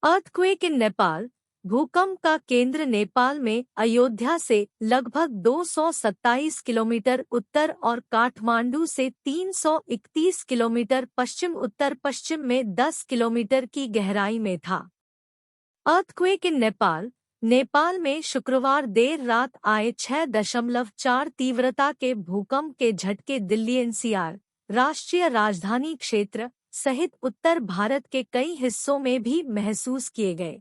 Earthquake इन नेपाल। भूकंप का केंद्र नेपाल में अयोध्या से लगभग 227 किलोमीटर उत्तर और काठमांडू से 331 किलोमीटर पश्चिम उत्तर पश्चिम में 10 किलोमीटर की गहराई में था। अर्थक्वेक इन नेपाल। नेपाल में शुक्रवार देर रात आए 6.4 तीव्रता के भूकंप के झटके दिल्ली एनसीआर, राष्ट्रीय राजधानी क्षेत्र सहित उत्तर भारत के कई हिस्सों में भी महसूस किए गए।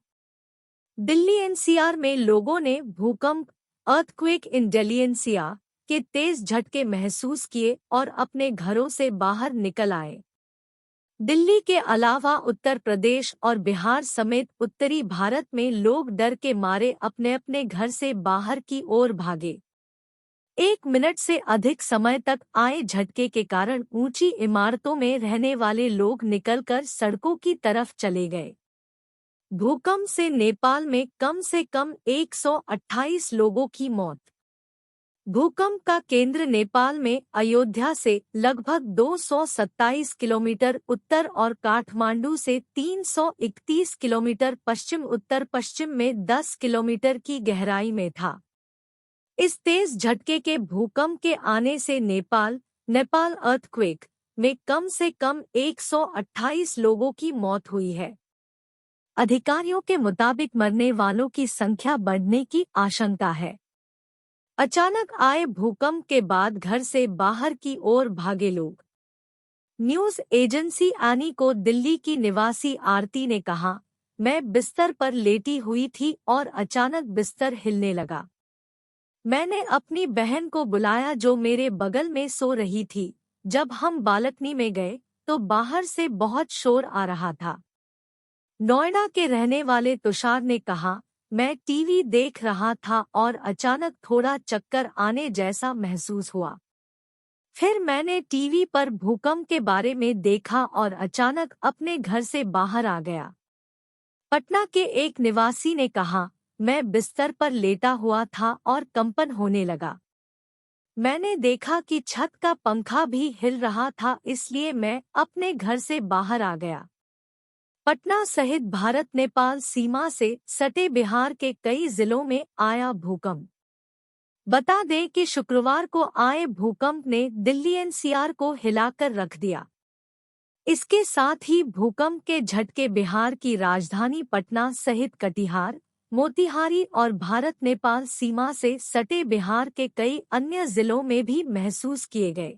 दिल्ली एनसीआर में लोगों ने भूकंप अर्थक्वेक इन दिल्ली एनसीआर के तेज झटके महसूस किए और अपने घरों से बाहर निकल आए। दिल्ली के अलावा उत्तर प्रदेश और बिहार समेत उत्तरी भारत में लोग डर के मारे अपने अपने घर से बाहर की ओर भागे। 1 मिनट से अधिक समय तक आए झटके के कारण ऊंची इमारतों में रहने वाले लोग निकलकर सड़कों की तरफ चले गए। भूकंप से नेपाल में कम से कम 128 लोगों की मौत। भूकंप का केंद्र नेपाल में अयोध्या से लगभग 227 किलोमीटर उत्तर और काठमांडू से 331 किलोमीटर पश्चिम उत्तर पश्चिम में 10 किलोमीटर की गहराई में था। इस तेज झटके के भूकंप के आने से नेपाल अर्थक्वेक में कम से कम 128 लोगों की मौत हुई है। अधिकारियों के मुताबिक मरने वालों की संख्या बढ़ने की आशंका है। अचानक आए भूकंप के बाद घर से बाहर की ओर भागे लोग। न्यूज एजेंसी आनी को दिल्ली की निवासी आरती ने कहा, मैं बिस्तर पर लेटी हुई थी और अचानक बिस्तर हिलने लगा। मैंने अपनी बहन को बुलाया जो मेरे बगल में सो रही थी। जब हम बालकनी में गए तो बाहर से बहुत शोर आ रहा था। नोएडा के रहने वाले तुषार ने कहा, मैं टीवी देख रहा था और अचानक थोड़ा चक्कर आने जैसा महसूस हुआ। फिर मैंने टीवी पर भूकंप के बारे में देखा और अचानक अपने घर से बाहर आ गया। पटना के एक निवासी ने कहा, मैं बिस्तर पर लेटा हुआ था और कंपन होने लगा। मैंने देखा कि छत का पंखा भी हिल रहा था, इसलिए मैं अपने घर से बाहर आ गया। पटना सहित भारत नेपाल सीमा से सटे बिहार के कई जिलों में आया भूकंप। बता दें कि शुक्रवार को आए भूकंप ने दिल्ली एनसीआर को हिलाकर रख दिया। इसके साथ ही भूकंप के झटके बिहार की राजधानी पटना सहित कटिहार, मोतिहारी और भारत नेपाल सीमा से सटे बिहार के कई अन्य जिलों में भी महसूस किए गए।